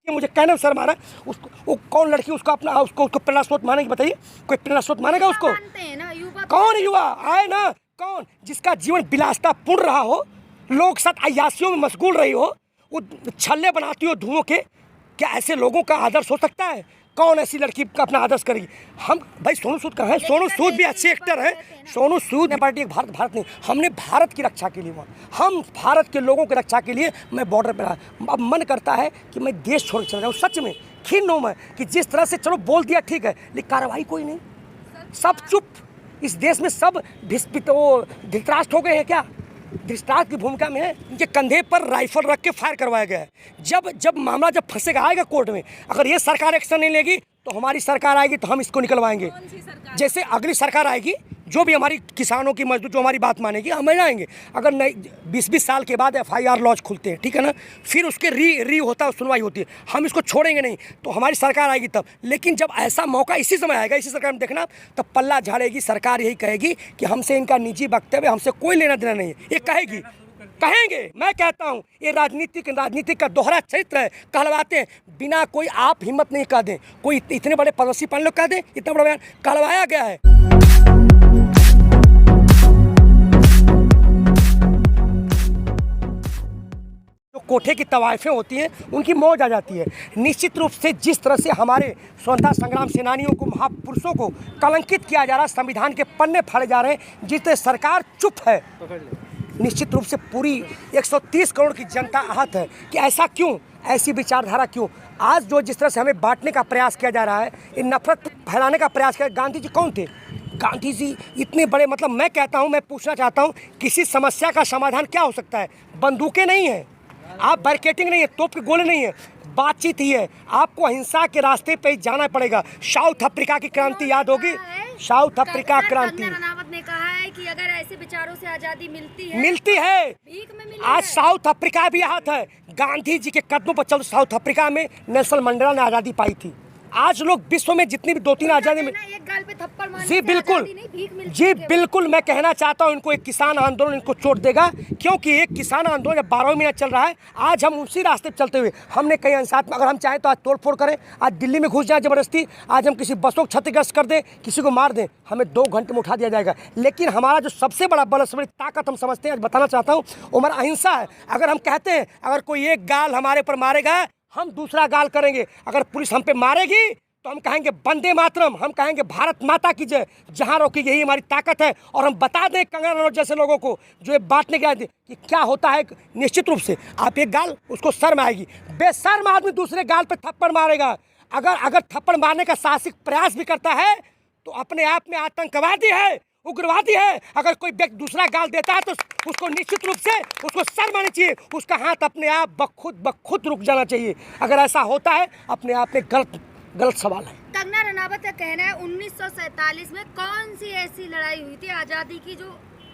ये मुझे कहने में शर्म आ रहा है। उसको वो कौन लड़की उसको अपना उसको प्रेरणा स्रोत मानेगी? बताइए, कोई प्रेरणा स्रोत मानेगा उसको? कौन युवा आए ना, कौन जिसका जीवन विलासितापूर्ण रहा हो, लोग साथ अय्यासियों में मशगूल रही हो, वो छल्ले बनाती हो धुओं के, क्या ऐसे लोगों का आदर्श हो सकता है? कौन ऐसी लड़की का अपना आदर्श करेगी? हम भाई सोनू सूद कहाँ है? सोनू सूद भी अच्छे एक्टर है। सोनू सूद ने पार्टी भारत नहीं, हमने भारत की रक्षा के लिए हुआ, हम भारत के लोगों की रक्षा के लिए मैं बॉर्डर पर रहा। अब मन करता है कि मैं देश छोड़ चला जाऊँ। सच में खिन्न हूँ मैं कि जिस तरह से चलो बोल दिया ठीक है, लेकिन कार्रवाई कोई नहीं, सब चुप। इस देश में सब धृतराष्ट्र हो गए हैं क्या? धृतराष्ट्र की भूमिका में है। इनके कंधे पर राइफल रख के फायर करवाया गया है। जब मामला फंसेगा आएगा कोर्ट में, अगर ये सरकार एक्शन नहीं लेगी तो हमारी सरकार आएगी तो हम इसको निकलवाएंगे। जैसे अगली सरकार आएगी, जो भी हमारी किसानों की मजदूर जो हमारी बात मानेगी, हम जाएंगे। अगर नहीं 20-20 साल के बाद FIR लॉन्च खुलते हैं, ठीक है ना, फिर उसके री होता है, सुनवाई होती है, हम इसको छोड़ेंगे नहीं। तो हमारी सरकार आएगी तब। लेकिन जब ऐसा मौका इसी समय आएगा, इसी सरकार में देखना, तब पल्ला झाड़ेगी सरकार। यही कहेगी कि हमसे इनका निजी वक्तव्य, हमसे कोई लेना देना नहीं है। ये कहेगी, कहेंगे। मैं कहता हूँ ये राजनीति का दोहरा चरित्र है। कहलवाते हैं बिना कोई आप हिम्मत नहीं कह दें, कोई इतने बड़े पड़ोसी पान लोग कह दें, इतना बड़ा बयान कहलवाया गया है। जो कोठे की तवायफें होती हैं उनकी मौज आ जाती है। निश्चित रूप से जिस तरह से हमारे स्वतंत्रता संग्राम सेनानियों को, महापुरुषों को कलंकित किया जा रहा है, संविधान के पन्ने फाड़े जा रहे हैं, जिस तरह सरकार चुप है, निश्चित रूप से पूरी 130 करोड़ की जनता आहत है कि ऐसा क्यों, ऐसी विचारधारा क्यों? आज जो जिस तरह से हमें बांटने का प्रयास किया जा रहा है, ये नफरत फैलाने का प्रयास किया। गांधी जी कौन थे? गांधी जी इतने बड़े, मतलब मैं कहता हूँ, मैं पूछना चाहता हूँ, किसी समस्या का समाधान क्या हो सकता है? बंदूकें नहीं है, आप बैरिकेडिंग नहीं है, तोप के गोले नहीं है, बातचीत ही है। आपको अहिंसा के रास्ते पे जाना पड़ेगा। साउथ अफ्रीका की क्रांति याद होगी, साउथ अफ्रीका क्रांति। रनावत ने कहा है कि अगर ऐसे विचारों से आजादी मिलती है भीख में मिली आज साउथ अफ्रीका भी आहत है। गांधी जी के कदमों पर चल साउथ अफ्रीका में नेल्सन मंडेला ने आज़ादी पाई थी। आज लोग विश्व में जितनी भी 2-3 आज़ादी में, एक गाल पे थप्पड़ मारने जी बिल्कुल, जी बिल्कुल, मैं कहना चाहता हूं, इनको एक किसान आंदोलन इनको चोट देगा, क्योंकि एक किसान आंदोलन जब 12 महीना चल रहा है, आज हम उसी रास्ते पर चलते हुए, हमने कई अंशात में, अगर हम चाहें तो आज तोड़फोड़ करें, आज दिल्ली में घुस जाए ज़बरदस्ती, आज हम किसी बसों को क्षतिग्रस्त कर दें, किसी को मार दें, हमें 2 घंटे में उठा दिया जाएगा। लेकिन हमारा जो सबसे बड़ा बल, सबसे बड़ी ताकत हम समझते हैं, आज बताना चाहता हूँ, वो हमारा अहिंसा है। अगर हम कहते हैं अगर कोई एक गाल हमारे पर मारेगा, हम दूसरा गाल करेंगे। अगर पुलिस हम पे मारेगी तो हम कहेंगे वंदे मातरम, हम कहेंगे भारत माता की जय, जहाँ रोकेगी। यही हमारी ताकत है। और हम बता दें कंगना रनौत जैसे लोगों को जो ये बांटने गए थे कि क्या होता है। निश्चित रूप से आप एक गाल, उसको शर्म आएगी। बेशर्म आदमी दूसरे गाल पर थप्पड़ मारेगा। अगर थप्पड़ मारने का साहसिक प्रयास भी करता है तो अपने आप में आतंकवादी है, उग्रवादी है। अगर कोई व्यक्ति दूसरा गाल देता है तो उसको निश्चित रूप से उसको शर्म आनी चाहिए, उसका हाथ अपने आप बखुद रुक जाना चाहिए। अगर ऐसा होता है अपने आप में गलत सवाल है। कंगना रनावत का कहना है 1947 में कौन सी ऐसी लड़ाई हुई थी आज़ादी की जो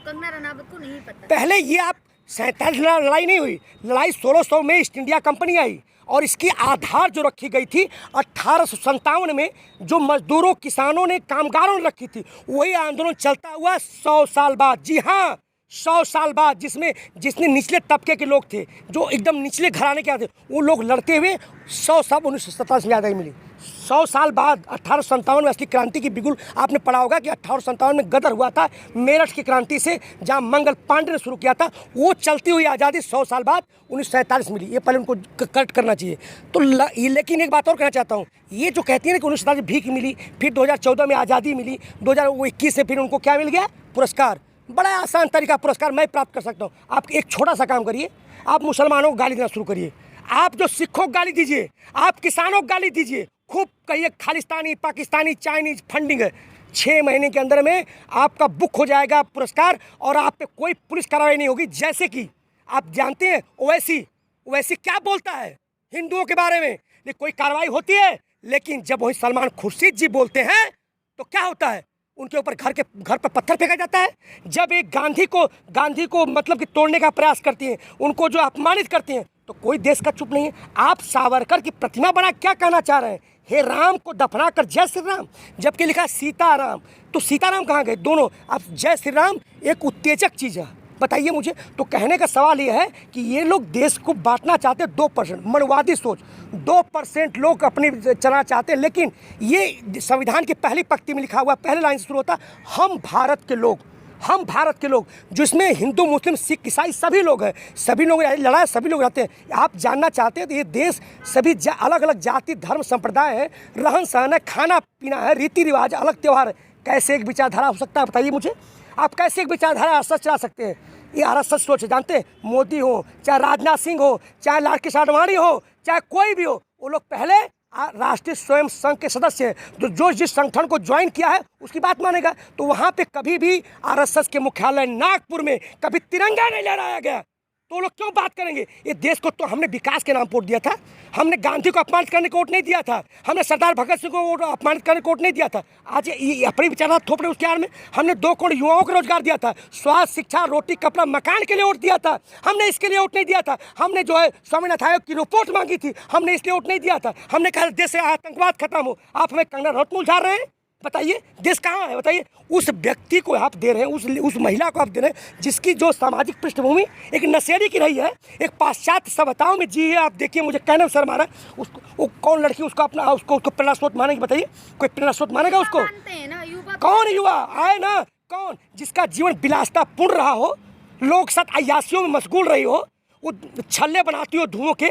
कंगना रनावत को नहीं पता। पहले ये आप 47 लड़ाई नहीं हुई, लड़ाई 1600 में ईस्ट इंडिया कंपनी आई और इसकी आधार जो रखी गई थी 1857 में, जो मजदूरों, किसानों ने, कामगारों ने रखी थी, वही आंदोलन चलता हुआ 100 साल बाद। जी हाँ, 100 साल बाद, जिसने निचले तबके के लोग थे, जो एकदम निचले घराने के आते, वो लोग लड़ते हुए 100 साल 1947 में आज़ादी मिली। 100 साल बाद 1857 में असली क्रांति की बिगुल आपने पढ़ा होगा कि 1857 में गदर हुआ था मेरठ की क्रांति से, जहां मंगल पांडे ने शुरू किया था। वो चलती हुई आज़ादी 100 साल बाद 1947 मिली। ये पहले उनको करेक्ट करना चाहिए। तो लेकिन एक बात और कहना चाहता हूँ, ये जो कहती है ना कि 1947 भीख मिली, फिर 2014 में आज़ादी मिली, 2021 से फिर उनको क्या मिल गया? पुरस्कार। बड़ा आसान तरीका पुरस्कार मैं प्राप्त कर सकता हूँ। आप एक छोटा सा काम करिए, आप मुसलमानों को गाली देना शुरू करिए, आप जो सिखों को गाली दीजिए, आप किसानों को गाली दीजिए, खूब कहिए खालिस्तानी, पाकिस्तानी, चाइनीज फंडिंग है। 6 महीने के अंदर में आपका बुक हो जाएगा पुरस्कार और आप पे कोई पुलिस कार्रवाई नहीं होगी। जैसे कि आप जानते हैं ओवैसी क्या बोलता है हिंदुओं के बारे में, लेकिन कोई कार्रवाई होती है। लेकिन जब वही सलमान खुर्शीद जी बोलते हैं तो क्या होता है? उनके ऊपर घर पर पत्थर फेंका जाता है। जब एक गांधी को मतलब कि तोड़ने का प्रयास करती हैं, उनको जो अपमानित करती हैं, तो कोई देश का चुप नहीं है। आप सावरकर की प्रतिमा बना क्या कहना चाह रहे हैं? हे राम को दफना कर जय श्री राम, जबकि लिखा सीताराम। तो सीताराम कहाँ गए? दोनों। अब जय श्री राम एक उत्तेजक चीज़ है, बताइए मुझे। तो कहने का सवाल ये है कि ये लोग देश को बांटना चाहते हैं 2%, मनवादी सोच, 2% लोग अपनी चलाना चाहते हैं। लेकिन ये संविधान की पहली पंक्ति में लिखा हुआ, पहले लाइन से शुरू होता, हम भारत के लोग, हम भारत के लोग, जिसमें हिंदू, मुस्लिम, सिख, ईसाई सभी लोग हैं, सभी लोग लड़ाई, सभी लोग रहते हैं। आप जानना चाहते हैं तो ये देश सभी अलग अलग जाति, धर्म, संप्रदाय है, रहन सहन है, खाना पीना है, रीति रिवाज, अलग त्यौहार है। कैसे एक विचारधारा हो सकता है बताइए मुझे? आप कैसे एक विचारधारा आरएसएस चला सकते हैं? ये आरएसएस सोच जानते हैं, मोदी हो, चाहे राजनाथ सिंह हो, चाहे लाल कृष्ण आडवाणी हो, चाहे कोई भी हो, वो लोग पहले राष्ट्रीय स्वयं संघ के सदस्य हैं। जो जिस संगठन को ज्वाइन किया है उसकी बात मानेगा। तो वहाँ पे कभी भी आरएसएस के मुख्यालय नागपुर में कभी तिरंगा नहीं लहराया गया। तो वो लोग क्यों बात करेंगे? ये देश को तो हमने विकास के नाम पर वोट दिया था, हमने गांधी को अपमानित करने को वोट नहीं दिया था, हमने सरदार भगत सिंह को अपमानित करने को वोट नहीं दिया था। आज ये अपनी विचारधारा थोप रहे उसके आड़ में। हमने 2 करोड़ युवाओं को रोजगार दिया था, स्वास्थ्य, शिक्षा, रोटी, कपड़ा, मकान के लिए वोट दिया था, हमने इसके लिए वोट नहीं दिया था। हमने जो है स्वामीनाथन आयोग की रिपोर्ट मांगी थी, हमने इसलिए वोट नहीं दिया था। हमने कहा देश से आतंकवाद खत्म हो। आप हमें कंगना रनौत में उलझा रहे हैं। बताइए देश कहाँ है? बताइए। उस व्यक्ति को आप दे रहे हैं, उस महिला को आप दे रहे हैं जिसकी जो सामाजिक पृष्ठभूमि एक नशेड़ी की रही है, एक पाश्चात्य सभ्यताओं में जी है। आप देखिए, मुझे कहने में शर्म आ रहा है। उसको वो कौन लड़की उसको अपना उसको प्रेरणा स्रोत मानेगी? बताइए, कोई प्रेरणा स्रोत मानेगा उसको? कौन युवा आए ना, कौन जिसका जीवन विलासतापूर्ण रहा हो, लोग साथ अय्यासियों में मशगूल रही हो, वो छल्ले बनाती हो धुओं के,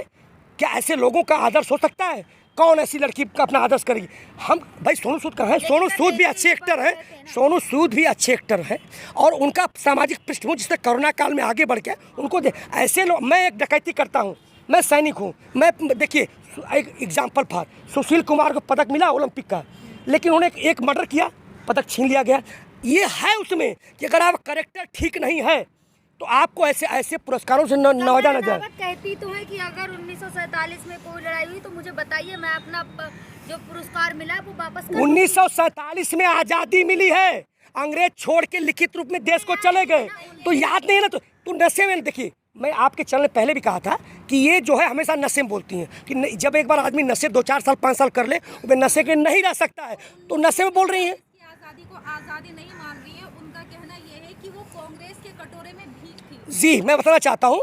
क्या ऐसे लोगों का आदर्श हो सकता है? कौन ऐसी लड़की का अपना आदर्श करेगी? हम भाई सोनू सूद कहाँ है? सोनू सूद भी अच्छे एक्टर हैं, सोनू सूद भी अच्छे एक्टर हैं, और उनका सामाजिक पृष्ठभूमि जिससे कोरोना काल में आगे बढ़ गया, उनको दे। ऐसे लोग, मैं एक डकैती करता हूँ, मैं सैनिक हूँ, मैं देखिए एक एग्जाम्पल फॉर, सुशील कुमार को पदक मिला ओलंपिक का, लेकिन उन्होंने एक मर्डर किया, पदक छीन लिया गया। ये है उसमें कि अगर आप करेक्टर ठीक नहीं है तो आपको ऐसे पुरस्कारों से नवाजा न जाए। कहती तो है कि अगर 1947 में कोई लड़ाई हुई तो मुझे बताइए, मैं अपना जो पुरस्कार मिला है वो वापस कर। 1947 में आज़ादी मिली है, अंग्रेज छोड़ के लिखित रूप में देश को चले गए, तो याद नहीं है ना? तो नशे में देखिए, मैं आपके चैनल में पहले भी कहा था कि ये जो है हमेशा नशे में बोलती हैं कि जब एक बार आदमी नशे 2-4 साल 5 साल कर ले, वो नशे के नहीं रह सकता है, तो नशे में बोल रही हैं। आज़ादी को आज़ादी नहीं मान रही है। उनका कहना ये है कि वो कांग्रेस के कटोरे में भीख थी। जी, मैं बताना चाहता हूँ,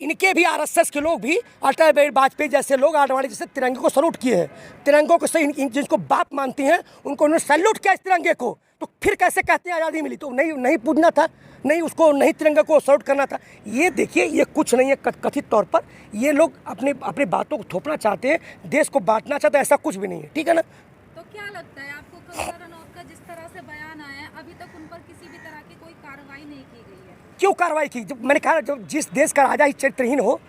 इनके भी आरएसएस के लोग भी, अटल बिहारी वाजपेयी जैसे लोग, आडवाणी जैसे तिरंगे को सैल्यूट किए हैं। तिरंगों को सही जिनको बाप मानती हैं उनको उन्होंने सैल्यूट किया इस तिरंगे को। तो फिर कैसे कहते हैं आज़ादी मिली? तो नहीं पूजना था, नहीं उसको, नहीं तिरंगे को सैल्यूट करना था। ये देखिए, ये कुछ नहीं है, कथित तौर पर ये लोग अपनी बातों को थोपना चाहते हैं, देश को बांटना चाहते हैं, ऐसा कुछ भी नहीं है। ठीक है ना? तो क्या लगता है आपको, कंगना रनौत का जिस तरह से बयान आया है, अभी तक उन पर किसी भी तरह की कोई कार्रवाई नहीं की गई है? क्यों कार्रवाई की? जब मैंने कहा, जब जिस देश का राजा ही चरित्रहीन हो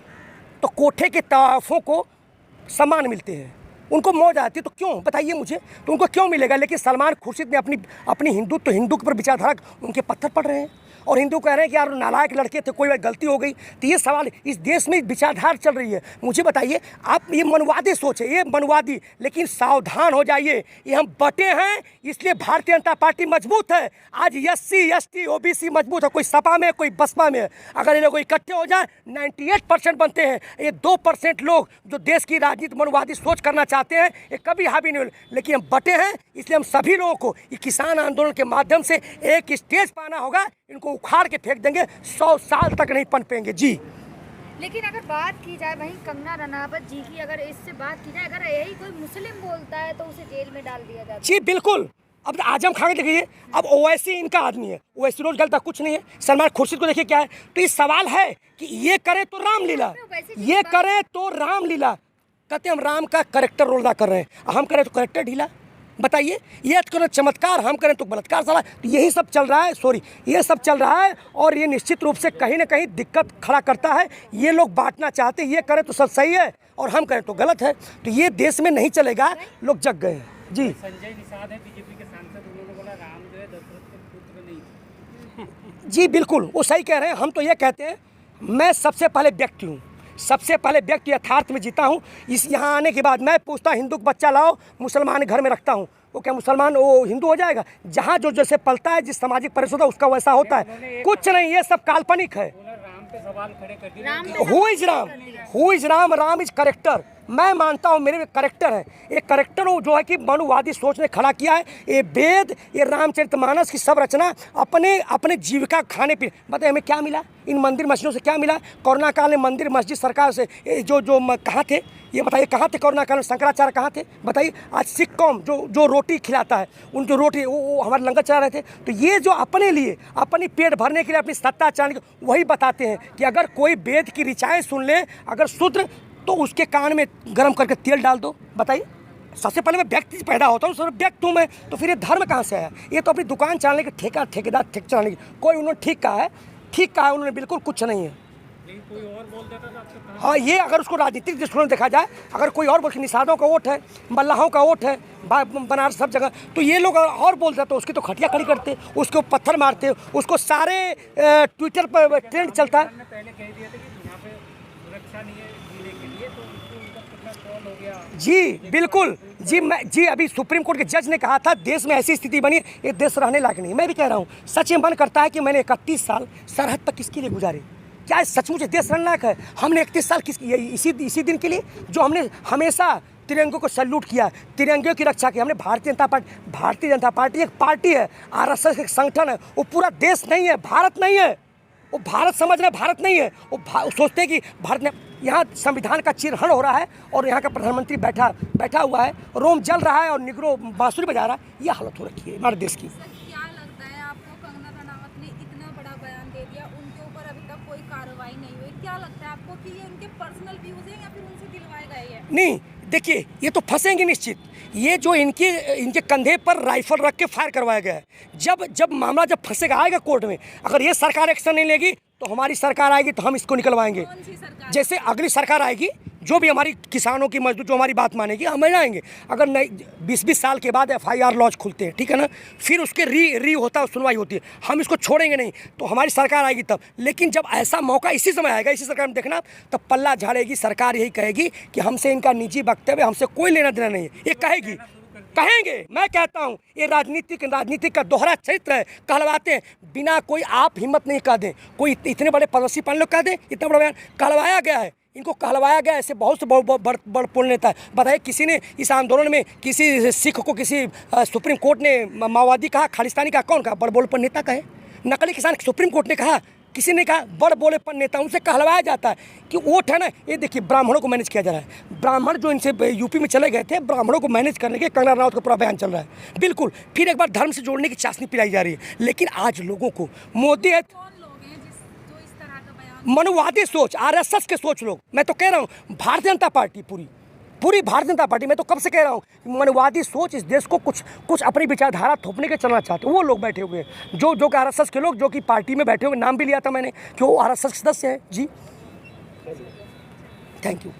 तो कोठे के तवाफों को सम्मान मिलते हैं, उनको मौज आती है, तो क्यों बताइए मुझे? तो उनको क्यों मिलेगा? लेकिन सलमान खुर्शीद ने अपनी हिंदू के ऊपर विचारधारा, उनके पत्थर पड़ रहे हैं, और हिंदू कह रहे हैं कि यार नालायक लड़के थे, कोई गलती हो गई। तो ये सवाल, इस देश में विचारधारा चल रही है। मुझे बताइए, आप ये मनवादी सोच है, ये मनवादी, लेकिन सावधान हो जाइए, ये हम बटे हैं, इसलिए भारतीय जनता पार्टी मजबूत है। आज SC ST OBC मजबूत है, कोई सपा में, कोई बसपा में। अगर ये लोग इकट्ठे हो जाए 98% बनते हैं। ये 2% लोग जो देश की राजनीति मनवादी सोच करना चाहते हैं, ये कभी हावी नहीं हो। लेकिन हम बटे हैं, इसलिए हम सभी लोगों को ये किसान आंदोलन के माध्यम से एक स्टेज पाना होगा। इनको उखाड़ के फेंक देंगे, 100 साल तक नहीं पनपेंगे। जी, लेकिन अगर बात की जाए वहीं कंगना रनावत जी की, अगर इससे बात की जाए, अगर यही कोई मुस्लिम बोलता है तो उसे जेल में डाल दिया जाता है। जी बिल्कुल। अब आजम खान को देखिए, अब ओवैसी इनका आदमी है, ओवैसी रोज गलता कुछ नहीं है। सलमान खुर्शीद को देखिए क्या है। तो ये सवाल है कि ये करे तो रामलीला, ये करे तो रामलीला। कहते हम राम का करेक्टर रोल अदा कर रहे हैं, हम करें तो करेक्टर ढीला। बताइए, ये करें चमत्कार, हम करें तो बलात्कार साला। तो यही सब चल रहा है, ये सब चल रहा है, और ये निश्चित रूप से कहीं ना कहीं दिक्कत खड़ा करता है। ये लोग बांटना चाहते हैं, ये करें तो सब सही है और हम करें तो गलत है। तो ये देश में नहीं चलेगा, लोग जग गए हैं। जी, संजय निषाद है बीजेपी के सांसद, उन्होंने बोला राम जो है दशरथ के पुत्र नहीं। जी बिल्कुल, वो सही कह रहे हैं। हम तो ये कहते हैं, मैं सबसे पहले व्यक्ति हूँ, सबसे पहले व्यक्ति यथार्थ में जीता हूँ। इस यहाँ आने के बाद मैं पूछता, हिंदू का बच्चा लाओ, मुसलमान घर में रखता हूँ, वो क्या मुसलमान वो हिंदू हो जाएगा? जहाँ जो जैसे पलता है, जिस सामाजिक परिवेश होता है उसका वैसा होता है। कुछ नहीं, ये सब काल्पनिक है। राम पे सवाल खड़े कर दिए। Who is Ram? Ram is character. मैं मानता हूँ मेरे करेक्टर है, एक करेक्टर हो जो है कि मनुवादी सोच ने खड़ा किया है। ये वेद, ये रामचरितमानस की सब रचना अपने जीविका खाने पीने। बताइए हमें क्या मिला इन मंदिर मस्जिदों से, क्या मिला? कोरोना काल में मंदिर मस्जिद सरकार से जो कहाँ थे ये बताइए, कहाँ थे कोरोना काल में? शंकराचार्य कहाँ थे बताइए? आज सिख कौम जो रोटी खिलाता है, उन जो रोटी वो हमारे लंगर चला रहे थे। तो ये जो अपने लिए अपनी पेट भरने के लिए अपनी सत्ता चाहने के, वही बताते हैं कि अगर कोई वेद की ऋचाएँ सुन ले, अगर शूद्र, तो उसके कान में गर्म करके तेल डाल दो। बताइए, सबसे पहले मैं व्यक्ति पैदा होता हूँ, सब व्यक्ति हूँ मैं, तो फिर ये धर्म कहाँ से आया? ये तो अपनी दुकान चलाने के ठेकेदार चलाने की, कोई उन्होंने ठीक कहा है उन्होंने, बिल्कुल कुछ नहीं है। लेकिन कोई और बोल देता तो आपको कहाँ? हाँ, ये अगर उसको राजनीतिक दृष्टिकोण देखा जाए, अगर कोई और बोल के निषादों का वोट है, मल्लाहों का वोट है बनारस सब जगह, तो ये लोग और बोलते तो उसकी तो खटिया खड़ी करते, उसको पत्थर मारते, उसको सारे ट्विटर पर ट्रेंड चलता है। हमने पहले कह दिया था कि यहाँ पे सुरक्षा नहीं है जीने के लिए, तो उनका कितना कॉल हो गया। जी बिल्कुल जी, अभी सुप्रीम कोर्ट के जज ने कहा था देश में ऐसी स्थिति बनी, ये देश रहने लायक नहीं। मैं भी कह रहा हूँ, सच में मन करता है कि मैंने 31 साल सरहद पर किसके लिए गुजारे? क्या सचमुच देश रहने लायक है? हमने 31 साल इसी दिन के लिए, जो हमने हमेशा तिरंगे को सैल्यूट किया, तिरंगे की रक्षा की। हमने भारतीय जनता पार्टी एक पार्टी है, RSS एक संगठन है, वो पूरा देश नहीं है, भारत नहीं है। वो भारत समझ रहे, भारत नहीं है वो सोचते हैं कि भारत ने, यहाँ संविधान का चिरहरण हो रहा है और यहाँ का प्रधानमंत्री बैठा हुआ है, रोम जल रहा है और निगरो बांसुरी बजा रहा है। यह हालत हो रखी है हमारे देश की। सर, क्या लगता है आपको, कंगना रनावत ने इतना बड़ा बयान दे दिया, उनके ऊपर अभी तक कोई कार्रवाई नहीं हुई, क्या लगता है आपको कि ये उनके पर्सनल व्यूज हैं या फिर उनसे दिलवाए गए हैं? नहीं, देखिए ये तो फंसेंगे निश्चित। ये जो इनके कंधे पर राइफल रख के फायर करवाया गया है, जब मामला फंसेगा, आएगा कोर्ट में, अगर ये सरकार एक्शन नहीं लेगी तो हमारी सरकार आएगी, तो हम इसको निकलवाएंगे। कौन सी सरकार? जैसे अगली सरकार आएगी, जो भी हमारी किसानों की मजदूर जो हमारी बात मानेगी, हम जाएंगे। अगर नहीं 20 साल के बाद FIR लॉन्च खुलते हैं, ठीक है ना, फिर उसके री होता है, सुनवाई होती है, हम इसको छोड़ेंगे नहीं, तो हमारी सरकार आएगी तब। लेकिन जब ऐसा मौका इसी समय आएगा, इसी सरकार में देखना, तब पल्ला झाड़ेगी सरकार, यही कहेगी कि हमसे इनका निजी वक्तव्य, हमसे कोई लेना देना नहीं है, ये कहेंगे। मैं कहता हूँ ये राजनीतिक का दोहरा चरित्र है। कहलवाते हैं बिना कोई आप हिम्मत नहीं कह दें, कोई इतने बड़े पड़ोसी पान लोग कह दें, इतना बड़ा बयान कहलवाया गया है, इनको कहलवाया गया। ऐसे बहुत से बड़ नेता है। बताइए, किसी ने इस आंदोलन में किसी सिख को किसी सुप्रीम कोर्ट ने माओवादी कहा, खालिस्तानी कहा? कौन कहा? बड़ बोलेपन नेता कहे। नकली किसान सुप्रीम कोर्ट ने कहा, किसी ने कहा बड़ बोलेपन नेता, उनसे कहलवाया जाता है कि वोट है ना। ये देखिए, ब्राह्मणों को मैनेज किया जा रहा है। ब्राह्मण जो इनसे यूपी में चले गए थे, ब्राह्मणों को मैनेज करने के कंगना रनावत का पूरा बयान चल रहा है। बिल्कुल, फिर एक बार धर्म से जोड़ने की चाशनी पिलाई जा रही है। लेकिन आज लोगों को मोदी है, कौन लोग हैं जो इस तरह का बयान? मनुवादी सोच, RSS के सोच लोग। मैं तो कह रहा हूँ भारतीय जनता पार्टी, पूरी भारतीय जनता पार्टी, मैं तो कब से कह रहा हूँ, मनुवादी सोच इस देश को कुछ अपनी विचारधारा थोपने के चलना चाहते हैं। वो लोग बैठे हुए हैं जो RSS के लोग, जो कि पार्टी में बैठे हुए, नाम भी लिया था मैंने कि वो RSS के सदस्य हैं। जी, थैंक यू।